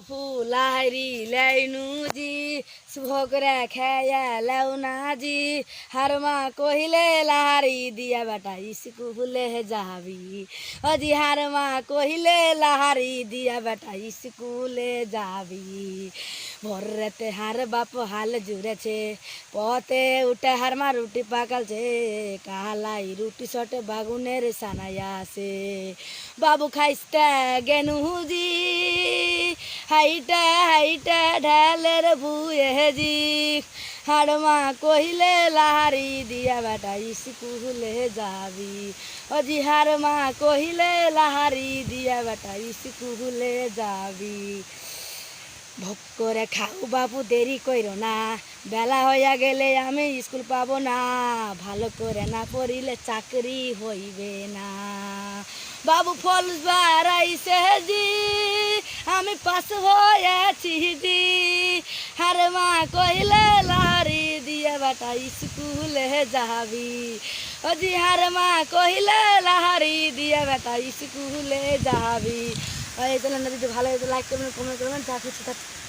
ফুলাহারি লাইনু জি শুভকরে খেয়া লেউনা জি হারমা কহিলে লাহারি দিয়া বেটা স্কুলে যাবি অজি হারমা কহিলে লাহারি দিয়া বেটা স্কুলে যাবি ভোরেতে হার বাপ হাল জুড়েছে পথে উঠে হারমা রুটি পাকালছে কালাই রুটি সটে বাগুনের সানাইয়া আছে বাবু খাইস্তা গেনুজি হাইটা হাইটা ঢালের বুয়ে জি হাড়মা কহিলে লাহারি দিয়া বেটা স্কুলে যাবি অজি হাড়মা কহিলে লাহারি দিয়া বেটা স্কুলে যাবি ভোগ করে খাও বাবু দেরি কইরো না বেলা হইয়া গেলে আমি স্কুল পাবো না ভালো করে না পড়িলে চাকরি হইবে না বাবু ফলস বাড়াইছে জি আমি পাস হয়েছি জি হারমা কইলে লাহারি দিয়ে বেটা স্কুলে যাবি অজি হারমা কইলে লাহারি দিয়ে বেটা স্কুলে যাবি এই চ্যানেলটা যদি ভালো হতো লাইক করবেন কমেন্ট করবেন যা কিছু